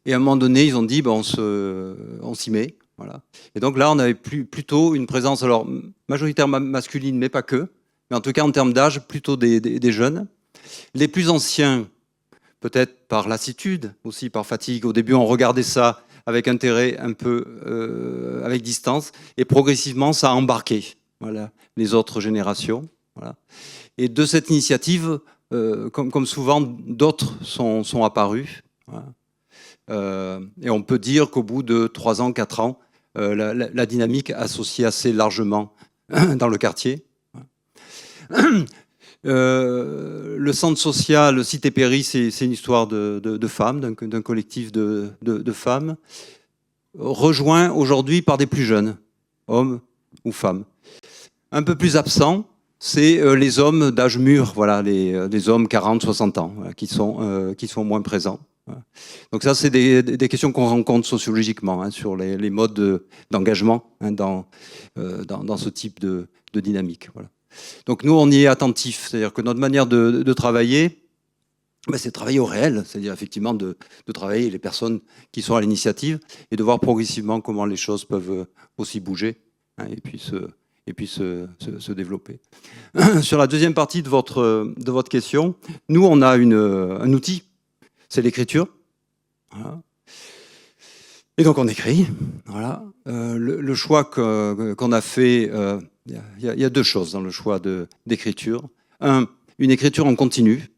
Et à un moment donné, ils ont dit, on s'y met. Voilà. Et donc là, on avait plutôt une présence, alors majoritairement masculine, mais pas que. Mais en tout cas, en termes d'âge, plutôt des jeunes. Les plus anciens, peut-être par lassitude, aussi par fatigue. Au début, on regardait ça avec intérêt, un peu avec distance. Et progressivement, ça a embarqué. Voilà, les autres générations. Voilà. Et de cette initiative, comme souvent, d'autres sont apparus. Voilà. Et on peut dire qu'au bout de 3 ans, 4 ans, la dynamique associée assez largement dans le quartier. Le centre social Cité Péry, c'est une histoire de femmes, d'un collectif de femmes, rejoint aujourd'hui par des plus jeunes, hommes ou femmes. Un peu plus absent, c'est les hommes d'âge mûr, voilà, les hommes 40, 60 ans, voilà, qui sont moins présents. Voilà. Donc ça, c'est des questions qu'on rencontre sociologiquement sur les modes d'engagement dans ce type de dynamique. Voilà. Donc nous, on y est attentifs, c'est-à-dire que notre manière de travailler, c'est de travailler au réel, c'est-à-dire effectivement de travailler les personnes qui sont à l'initiative et de voir progressivement comment les choses peuvent aussi bouger et puis se développer. Sur la deuxième partie de votre question, nous, on a un outil, c'est l'écriture. Voilà. Et donc, on écrit. Voilà. Le choix qu'on a fait, il y a 2 choses dans le choix d'écriture. Une écriture en continu.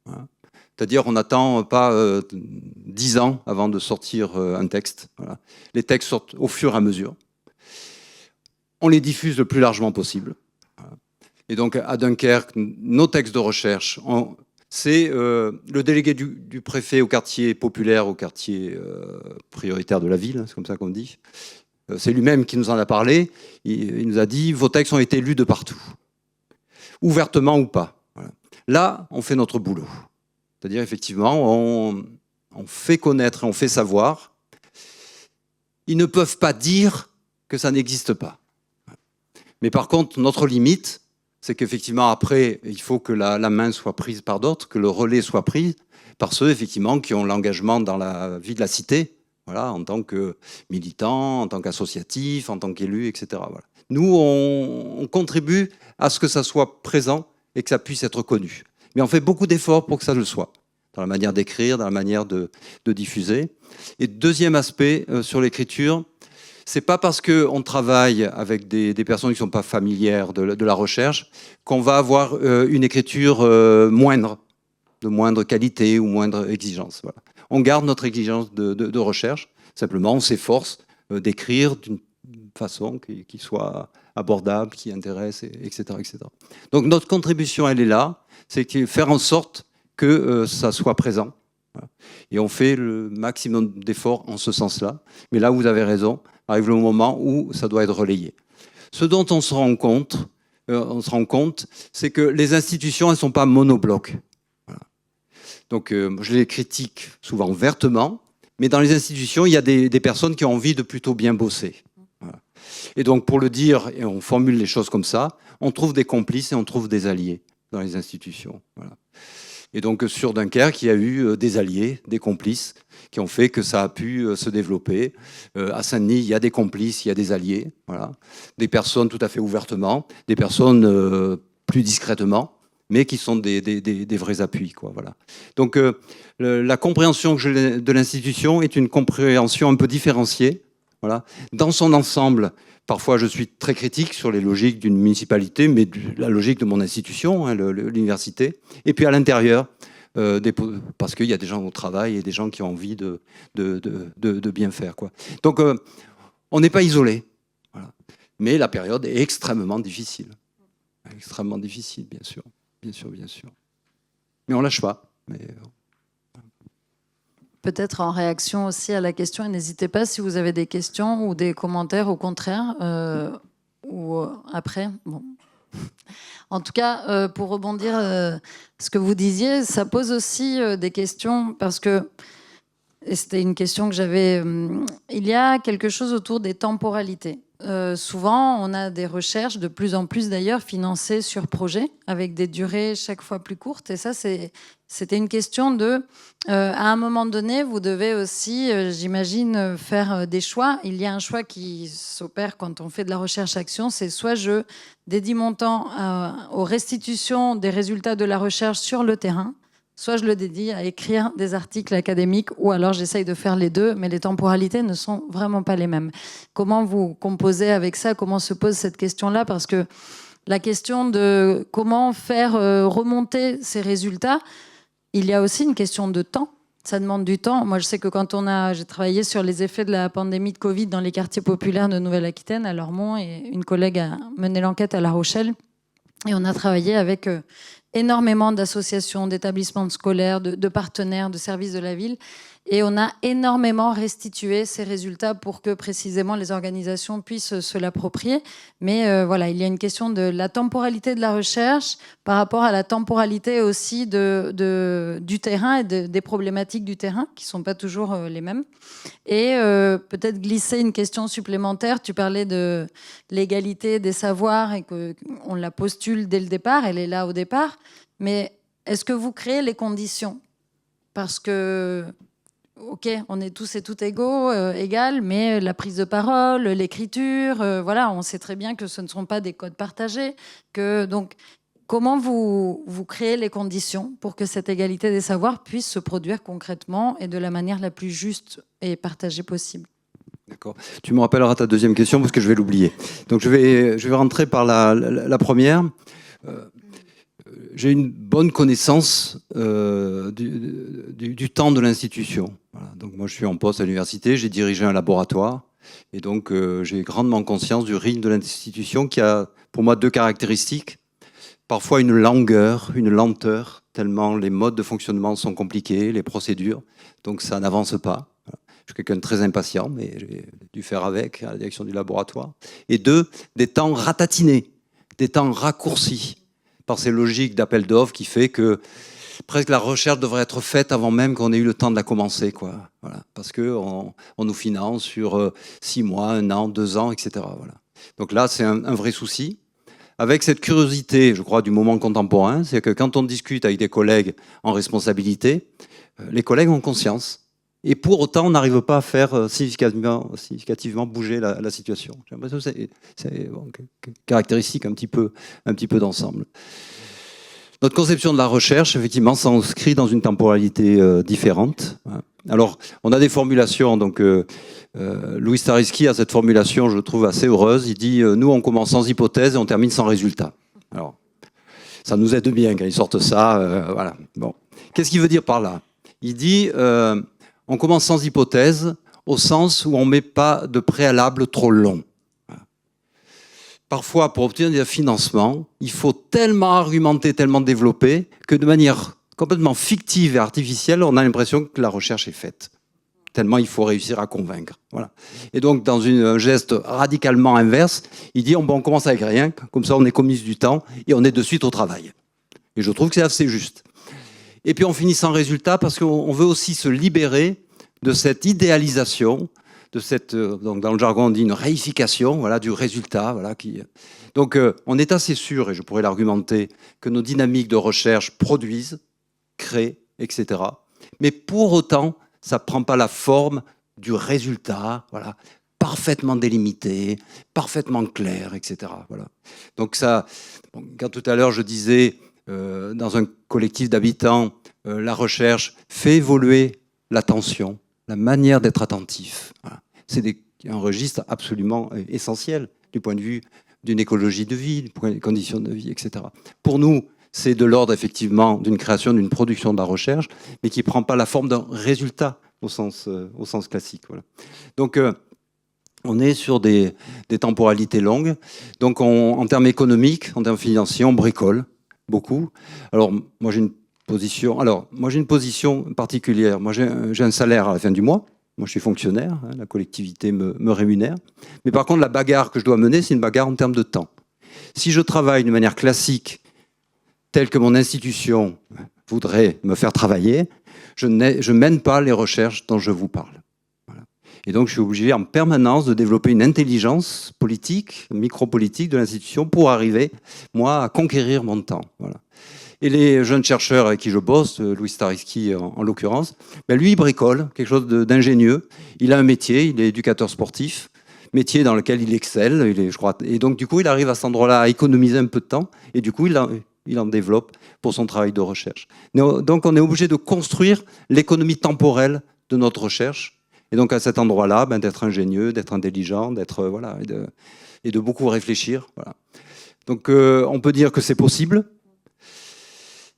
Voilà. C'est-à-dire, on n'attend pas 10 ans avant de sortir un texte. Voilà. Les textes sortent au fur et à mesure. On les diffuse le plus largement possible. Et donc, à Dunkerque, nos textes de recherche, c'est le délégué du préfet au quartier populaire, au quartier prioritaire de la ville, c'est comme ça qu'on dit. C'est lui-même qui nous en a parlé. Il nous a dit, vos textes ont été lus de partout, ouvertement ou pas. Voilà. Là, on fait notre boulot. C'est-à-dire, effectivement, on fait connaître et on fait savoir. ils ne peuvent pas dire que ça n'existe pas. Mais par contre, notre limite, c'est qu'effectivement, après, il faut que la main soit prise par d'autres, que le relais soit pris par ceux, effectivement, qui ont l'engagement dans la vie de la cité, voilà, en tant que militants, en tant qu'associatifs, en tant qu'élus, etc. Voilà. Nous, on contribue à ce que ça soit présent et que ça puisse être connu. Mais on fait beaucoup d'efforts pour que ça le soit, dans la manière d'écrire, dans la manière de diffuser. Et deuxième aspect sur l'écriture, c'est pas parce qu'on travaille avec des personnes qui ne sont pas familières de la recherche qu'on va avoir une écriture moindre, de moindre qualité ou moindre exigence. Voilà. On garde notre exigence de recherche, simplement on s'efforce d'écrire d'une façon qui soit abordable, qui intéresse, etc., etc. Donc notre contribution, elle est là, c'est faire en sorte que ça soit présent. Voilà. Et on fait le maximum d'efforts en ce sens-là. Mais là, vous avez raison, arrive le moment où ça doit être relayé. Ce dont on se rend compte, c'est que les institutions, elles ne sont pas monoblocs. Voilà. Donc, je les critique souvent vertement, mais dans les institutions, il y a des personnes qui ont envie de plutôt bien bosser. Voilà. Et donc, pour le dire, et on formule les choses comme ça, on trouve des complices et on trouve des alliés dans les institutions. Voilà. Et donc, sur Dunkerque, il y a eu des alliés, des complices, qui ont fait que ça a pu se développer. À Saint-Denis, il y a des complices, il y a des alliés. Voilà. Des personnes tout à fait ouvertement, des personnes plus discrètement, mais qui sont des vrais appuis, quoi. Voilà. Donc, la compréhension que j'ai de l'institution est une compréhension un peu différenciée. Voilà. Dans son ensemble, parfois je suis très critique sur les logiques d'une municipalité, mais la logique de mon institution, hein, l'université. Et puis à l'intérieur, parce qu'il y a des gens au travail et des gens qui ont envie de bien faire, quoi. Donc on n'est pas isolé. Voilà. Mais la période est extrêmement difficile. Extrêmement difficile, bien sûr. Bien sûr, bien sûr. Mais on ne lâche pas. Peut-être en réaction aussi à la question, et n'hésitez pas si vous avez des questions ou des commentaires au contraire, ou après. Bon. En tout cas, pour rebondir ce que vous disiez, ça pose aussi des questions, parce que, et c'était une question que j'avais, il y a quelque chose autour des temporalités. Souvent, on a des recherches, de plus en plus d'ailleurs, financées sur projet, avec des durées chaque fois plus courtes. Et ça, c'était une question de, à un moment donné, vous devez aussi, j'imagine, faire des choix. Il y a un choix qui s'opère quand on fait de la recherche-action, c'est soit je dédie mon temps aux restitutions des résultats de la recherche sur le terrain, soit je le dédie à écrire des articles académiques, ou alors j'essaye de faire les deux, mais les temporalités ne sont vraiment pas les mêmes. Comment vous composez avec ça? Comment se pose cette question-là? Parce que la question de comment faire remonter ces résultats, il y a aussi une question de temps. Ça demande du temps. Moi, je sais que j'ai travaillé sur les effets de la pandémie de Covid dans les quartiers populaires de Nouvelle-Aquitaine, à Lormont, et une collègue a mené l'enquête à La Rochelle. Et on a travaillé avec énormément d'associations, d'établissements scolaires, de partenaires, de services de la ville. Et on a énormément restitué ces résultats pour que précisément les organisations puissent se l'approprier. Mais voilà, il y a une question de la temporalité de la recherche par rapport à la temporalité aussi du terrain et des problématiques du terrain qui ne sont pas toujours les mêmes. Et peut-être glisser une question supplémentaire. Tu parlais de l'égalité des savoirs et qu'on la postule dès le départ. Elle est là au départ. Mais est-ce que vous créez les conditions? Parce que ok, on est tous et toutes égaux, égales, mais la prise de parole, l'écriture, voilà, on sait très bien que ce ne sont pas des codes partagés. Donc, comment vous créez les conditions pour que cette égalité des savoirs puisse se produire concrètement et de la manière la plus juste et partagée possible? D'accord. Tu me rappelleras ta deuxième question parce que je vais l'oublier. Donc, je vais rentrer par la première. J'ai une bonne connaissance du temps de l'institution. Voilà. Donc moi, je suis en poste à l'université, j'ai dirigé un laboratoire, et donc j'ai grandement conscience du rythme de l'institution qui a, pour moi, deux caractéristiques. Parfois une langueur, une lenteur, tellement les modes de fonctionnement sont compliqués, les procédures, donc ça n'avance pas. Voilà. Je suis quelqu'un de très impatient, mais j'ai dû faire avec à la direction du laboratoire. Et deux, des temps ratatinés, des temps raccourcis, par ces logiques d'appel d'offres qui fait que presque la recherche devrait être faite avant même qu'on ait eu le temps de la commencer, quoi. Voilà. Parce qu'on on nous finance sur 6 mois, 1 an, 2 ans, etc. Voilà. Donc là, c'est un vrai souci. Avec cette curiosité, je crois, du moment contemporain, c'est que quand on discute avec des collègues en responsabilité, les collègues ont conscience. Et pour autant, on n'arrive pas à faire significativement bouger la situation. J'ai l'impression que c'est caractéristique un petit peu d'ensemble. Notre conception de la recherche, effectivement, s'inscrit dans une temporalité différente. Alors, on a des formulations. Donc, Louis Starisky a cette formulation, je trouve, assez heureuse. Il dit « Nous, on commence sans hypothèse et on termine sans résultat ». Alors, ça nous aide bien quand ils sortent ça. Voilà. Bon. Qu'est-ce qu'il veut dire par là? Il dit on commence sans hypothèse au sens où on ne met pas de préalable trop long. Parfois, pour obtenir des financements, il faut tellement argumenter, tellement développer, que de manière complètement fictive et artificielle, on a l'impression que la recherche est faite. Tellement il faut réussir à convaincre. Voilà. Et donc, dans un geste radicalement inverse, il dit on commence avec rien, comme ça on économise du temps et on est de suite au travail. Et je trouve que c'est assez juste. Et puis on finit sans résultat parce qu'on veut aussi se libérer de cette idéalisation, de cette, donc dans le jargon on dit une réification, voilà, du résultat. Voilà, donc on est assez sûr, et je pourrais l'argumenter, que nos dynamiques de recherche produisent, créent, etc. Mais pour autant, ça ne prend pas la forme du résultat, voilà, parfaitement délimité, parfaitement clair, etc. Voilà. Donc ça, quand tout à l'heure je disais, dans un collectif d'habitants, la recherche fait évoluer l'attention, la manière d'être attentif. Voilà. C'est un registre absolument essentiel du point de vue d'une écologie de vie, des conditions de vie, etc. Pour nous, c'est de l'ordre effectivement d'une création, d'une production de la recherche, mais qui ne prend pas la forme d'un résultat au sens classique. Voilà. Donc, on est sur des temporalités longues. Donc, en termes économiques, en termes financiers, on bricole beaucoup. Alors, moi, j'ai une position particulière. Moi, j'ai un salaire à la fin du mois. Moi, je suis fonctionnaire. Hein, la collectivité me rémunère. Mais par contre, la bagarre que je dois mener, c'est une bagarre en termes de temps. Si je travaille d'une manière classique, telle que mon institution voudrait me faire travailler, je ne mène pas les recherches dont je vous parle. Voilà. Et donc, je suis obligé en permanence de développer une intelligence politique, micropolitique de l'institution pour arriver, moi, à conquérir mon temps. Voilà. Et les jeunes chercheurs avec qui je bosse, Louis Starisky en l'occurrence, ben lui, il bricole quelque chose d'ingénieux. Il a un métier, il est éducateur sportif, métier dans lequel il excelle, je crois. Et donc, du coup, il arrive à cet endroit-là à économiser un peu de temps. Et du coup, il en développe pour son travail de recherche. Donc, on est obligé de construire l'économie temporelle de notre recherche. Et donc, à cet endroit-là, ben, d'être ingénieux, d'être intelligent, d'être voilà, et de beaucoup réfléchir. Voilà. Donc, on peut dire que c'est possible.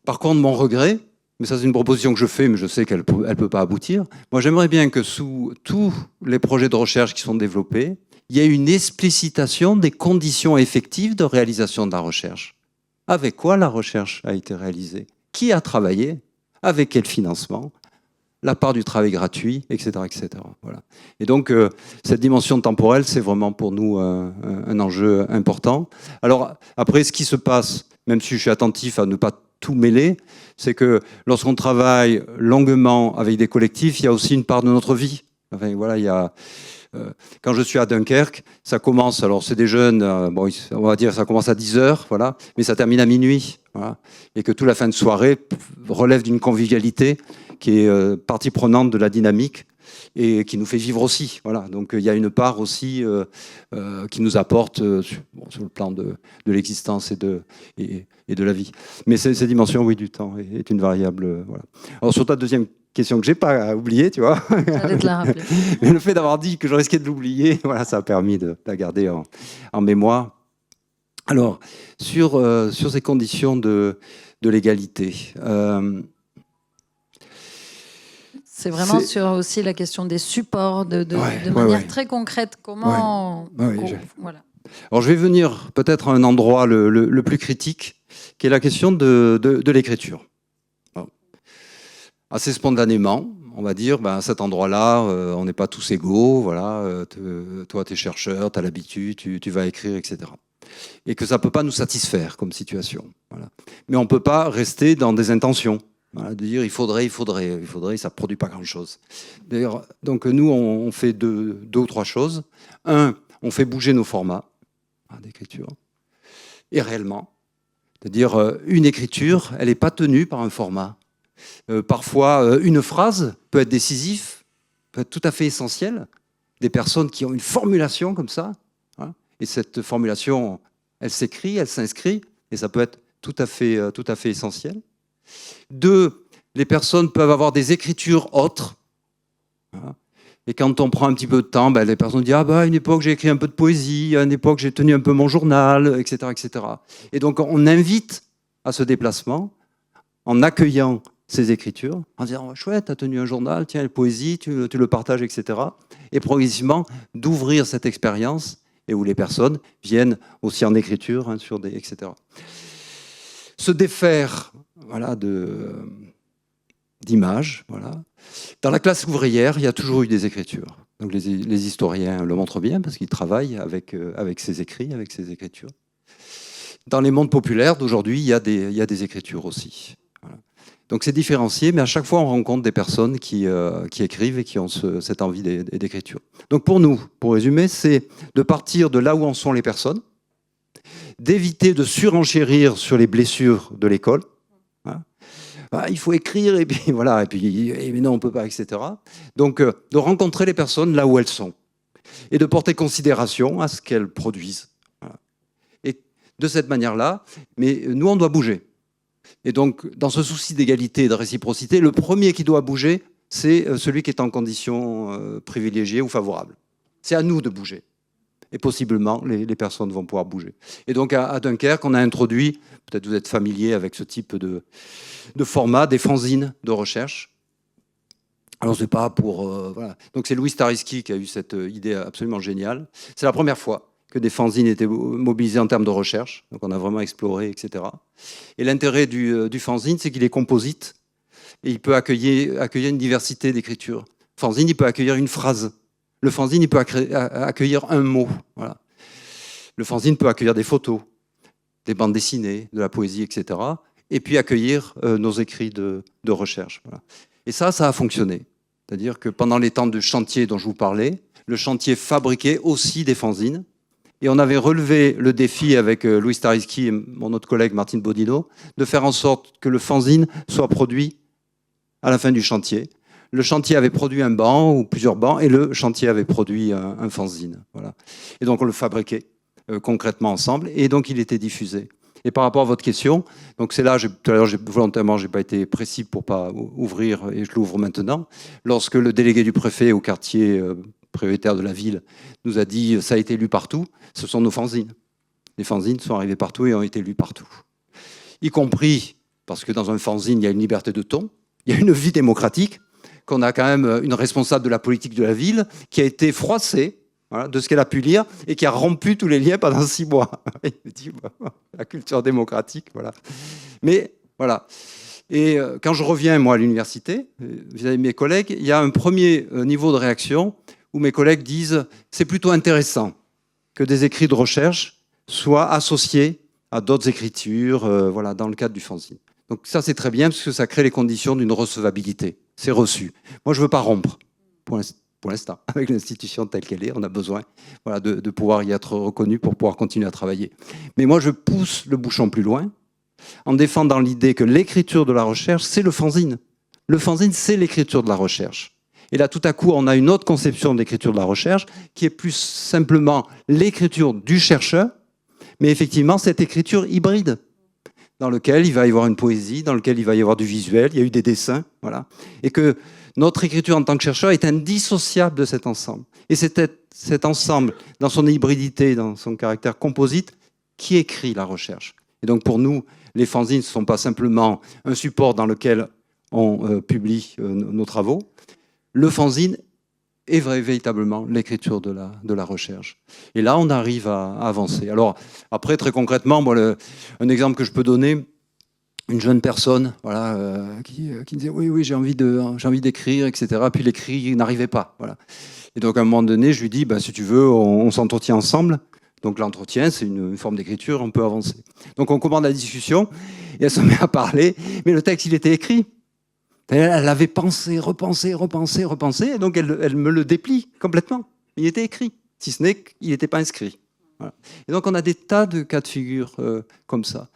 Par contre, mon regret, mais ça c'est une proposition que je fais, mais je sais qu'elle ne peut pas aboutir. Moi, j'aimerais bien que sous tous les projets de recherche qui sont développés, il y ait une explicitation des conditions effectives de réalisation de la recherche. Avec quoi la recherche a été réalisée? Qui a travaillé? Avec quel financement? La part du travail gratuit, etc. etc. Voilà. Et donc, cette dimension temporelle, c'est vraiment pour nous un enjeu important. Alors, après, ce qui se passe, même si je suis attentif à ne pas tout mêler, c'est que lorsqu'on travaille longuement avec des collectifs, il y a aussi une part de notre vie. Enfin, voilà, il y a... quand je suis à Dunkerque, ça commence, alors c'est des jeunes, bon, on va dire ça commence à 10h, voilà, mais ça termine à minuit. Voilà, et que toute la fin de soirée relève d'une convivialité qui est partie prenante de la dynamique et qui nous fait vivre aussi. Voilà, donc il y a une part aussi qui nous apporte sur le plan de l'existence et de la vie. Mais cette dimension, oui, du temps est une variable. Voilà. Alors sur ta deuxième question que j'ai pas oubliée, tu vois. J'allais te la rappeler. Mais le fait d'avoir dit que je risquais de l'oublier, voilà, ça a permis de la garder en mémoire. Alors, sur ces conditions de l'égalité, c'est vraiment sur aussi la question des supports, de manière très concrète. Comment... voilà. Alors, je vais venir peut-être à un endroit le plus critique, qui est la question de l'écriture. Assez spontanément, on va dire, ben, à cet endroit-là, on n'est pas tous égaux, voilà, toi, tu es chercheur, tu as l'habitude, tu vas écrire, etc. Et que ça ne peut pas nous satisfaire comme situation. Voilà. Mais on ne peut pas rester dans des intentions. Voilà, de dire il faudrait, ça ne produit pas grand-chose. D'ailleurs, donc nous, on fait deux ou trois choses. Un, on fait bouger nos formats d'écriture. Et réellement, c'est-à-dire une écriture, elle n'est pas tenue par un format. Parfois, une phrase peut être décisive, peut être tout à fait essentielle. Des personnes qui ont une formulation comme ça, hein, et cette formulation, elle s'écrit, elle s'inscrit, et ça peut être tout à fait essentiel. Deux, les personnes peuvent avoir des écritures autres. Hein, et quand on prend un petit peu de temps, les personnes disent « Ah, à une époque, j'ai écrit un peu de poésie, à une époque, j'ai tenu un peu mon journal, etc. etc. » Et donc, on invite à ce déplacement en accueillant ces écritures, en disant oh, « Chouette, tu as tenu un journal, tiens, la poésie, tu le partages, etc. » Et progressivement, d'ouvrir cette expérience et où les personnes viennent aussi en écriture, hein, sur des, etc. Se défaire voilà, d'images. Voilà. Dans la classe ouvrière, il y a toujours eu des écritures. Donc les historiens le montrent bien parce qu'ils travaillent avec ces écrits, avec ces écritures. Dans les mondes populaires d'aujourd'hui, il y a des écritures aussi. Voilà. Donc c'est différencié, mais à chaque fois, on rencontre des personnes qui écrivent et qui ont cette envie d'écriture. Donc pour nous, pour résumer, c'est de partir de là où en sont les personnes, d'éviter de surenchérir sur les blessures de l'école. Hein. Il faut écrire, et puis voilà, et puis mais non, on ne peut pas, etc. Donc de rencontrer les personnes là où elles sont, et de porter considération à ce qu'elles produisent. Voilà. Et de cette manière-là, mais nous, on doit bouger. Et donc, dans ce souci d'égalité et de réciprocité, le premier qui doit bouger, c'est celui qui est en condition privilégiée ou favorable. C'est à nous de bouger. Et possiblement, les personnes vont pouvoir bouger. Et donc, à Dunkerque, on a introduit, peut-être vous êtes familier avec ce type de format, des fanzines de recherche. Alors, c'est pas pour... voilà. Donc, c'est Louis Stariski qui a eu cette idée absolument géniale. C'est la première fois que des fanzines étaient mobilisés en termes de recherche. Donc on a vraiment exploré, etc. Et l'intérêt du fanzine, c'est qu'il est composite et il peut accueillir une diversité d'écritures. Le fanzine, il peut accueillir une phrase. Le fanzine, il peut accueillir un mot. Voilà. Le fanzine peut accueillir des photos, des bandes dessinées, de la poésie, etc. Et puis accueillir nos écrits de recherche. Voilà. Et ça a fonctionné. C'est-à-dire que pendant les temps de chantier dont je vous parlais, le chantier fabriquait aussi des fanzines. Et on avait relevé le défi avec Louis Stariski et mon autre collègue Martine Bodino de faire en sorte que le fanzine soit produit à la fin du chantier. Le chantier avait produit un banc ou plusieurs bancs et le chantier avait produit un fanzine. Voilà. Et donc on le fabriquait concrètement ensemble et donc il était diffusé. Et par rapport à votre question, donc c'est là, tout à l'heure, volontairement, j'ai pas été précis pour pas ouvrir et je l'ouvre maintenant. Lorsque le délégué du préfet au quartier prioritaire de la ville nous a dit ça a été lu partout, ce sont nos fanzines. Les fanzines sont arrivés partout et ont été lus partout. Y compris parce que dans un fanzine, il y a une liberté de ton, il y a une vie démocratique, qu'on a quand même une responsable de la politique de la ville qui a été froissée voilà, de ce qu'elle a pu lire et qui a rompu tous les liens pendant 6 mois. Il me dit, la culture démocratique, voilà. Mais voilà. Et quand je reviens, moi, à l'université, vis-à-vis de mes collègues, il y a un premier niveau de réaction où mes collègues disent « c'est plutôt intéressant que des écrits de recherche soient associés à d'autres écritures voilà, dans le cadre du fanzine ». Donc ça, c'est très bien parce que ça crée les conditions d'une recevabilité. C'est reçu. Moi, je ne veux pas rompre, pour l'instant, avec l'institution telle qu'elle est. On a besoin voilà, de pouvoir y être reconnu pour pouvoir continuer à travailler. Mais moi, je pousse le bouchon plus loin en défendant l'idée que l'écriture de la recherche, c'est le fanzine. Le fanzine, c'est l'écriture de la recherche. Et là, tout à coup, on a une autre conception d'écriture de la recherche qui est plus simplement l'écriture du chercheur, mais effectivement, cette écriture hybride, dans lequel il va y avoir une poésie, dans lequel il va y avoir du visuel, il y a eu des dessins, voilà. Et que notre écriture en tant que chercheur est indissociable de cet ensemble. Et c'est cet ensemble, dans son hybridité, dans son caractère composite, qui écrit la recherche. Et donc pour nous, les fanzines ne sont pas simplement un support dans lequel on publie nos travaux. Le fanzine est véritablement l'écriture de la recherche. Et là, on arrive à avancer. Alors, après, très concrètement, moi, un exemple que je peux donner, une jeune personne voilà, qui disait « oui, j'ai envie d'écrire, etc. » Puis l'écrit n'arrivait pas. Voilà. Et donc, à un moment donné, je lui dis si tu veux, on s'entretient ensemble. Donc, l'entretien, c'est une forme d'écriture, on peut avancer. Donc, on commande la discussion et elle se met à parler. Mais le texte, il était écrit. Elle avait pensé, repensé, et donc elle me le déplie complètement. Il était écrit, si ce n'est qu'il n'était pas inscrit. Voilà. Et donc on a des tas de cas de figure comme ça.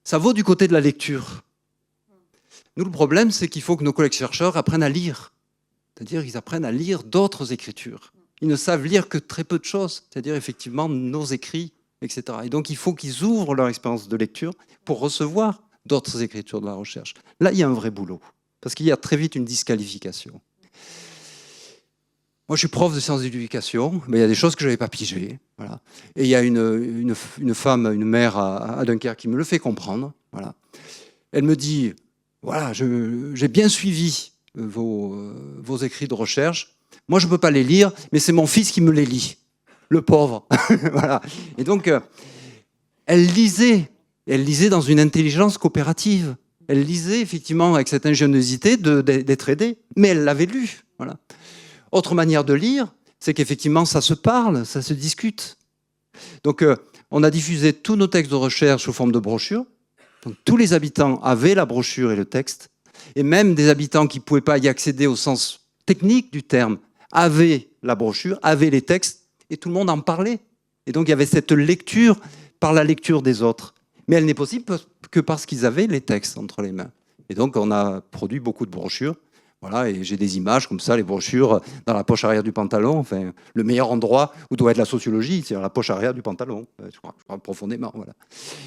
Ça vaut du côté de la lecture. Nous, le problème, c'est qu'il faut que nos collègues chercheurs apprennent à lire. C'est-à-dire qu'ils apprennent à lire d'autres écritures. Ils ne savent lire que très peu de choses, c'est-à-dire effectivement nos écrits, etc. Et donc il faut qu'ils ouvrent leur expérience de lecture pour recevoir d'autres écritures de la recherche. Là, il y a un vrai boulot, parce qu'il y a très vite une disqualification. Moi, je suis prof de sciences d'éducation, mais il y a des choses que je n'avais pas pigées. Voilà. Et il y a une femme, une mère à Dunkerque qui me le fait comprendre. Voilà. Elle me dit, voilà, j'ai bien suivi vos écrits de recherche. Moi, je ne peux pas les lire, mais c'est mon fils qui me les lit. Le pauvre. Voilà. Et donc, elle lisait dans une intelligence coopérative. Elle lisait effectivement avec cette ingéniosité d'être aidée, mais elle l'avait lu. Voilà. Autre manière de lire, c'est qu'effectivement, ça se parle, ça se discute. Donc, on a diffusé tous nos textes de recherche sous forme de brochures. Donc, tous les habitants avaient la brochure et le texte. Et même des habitants qui ne pouvaient pas y accéder au sens technique du terme avaient la brochure, avaient les textes, et tout le monde en parlait. Et donc, il y avait cette lecture par la lecture des autres. Mais elle n'est possible que parce qu'ils avaient les textes entre les mains. Et donc, on a produit beaucoup de brochures. Voilà, et j'ai des images comme ça, les brochures dans la poche arrière du pantalon. Enfin, le meilleur endroit où doit être la sociologie, c'est la poche arrière du pantalon. Je crois profondément. Voilà.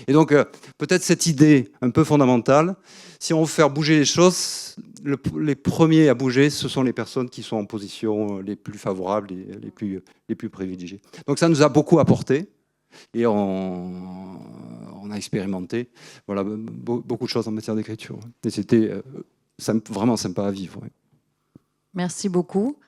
Et donc, peut-être cette idée un peu fondamentale, si on veut faire bouger les choses, les premiers à bouger, ce sont les personnes qui sont en position les plus favorables, les plus privilégiées. Donc, ça nous a beaucoup apporté. Et on a expérimenté voilà, beaucoup de choses en matière d'écriture. Et c'était vraiment sympa à vivre. Merci beaucoup.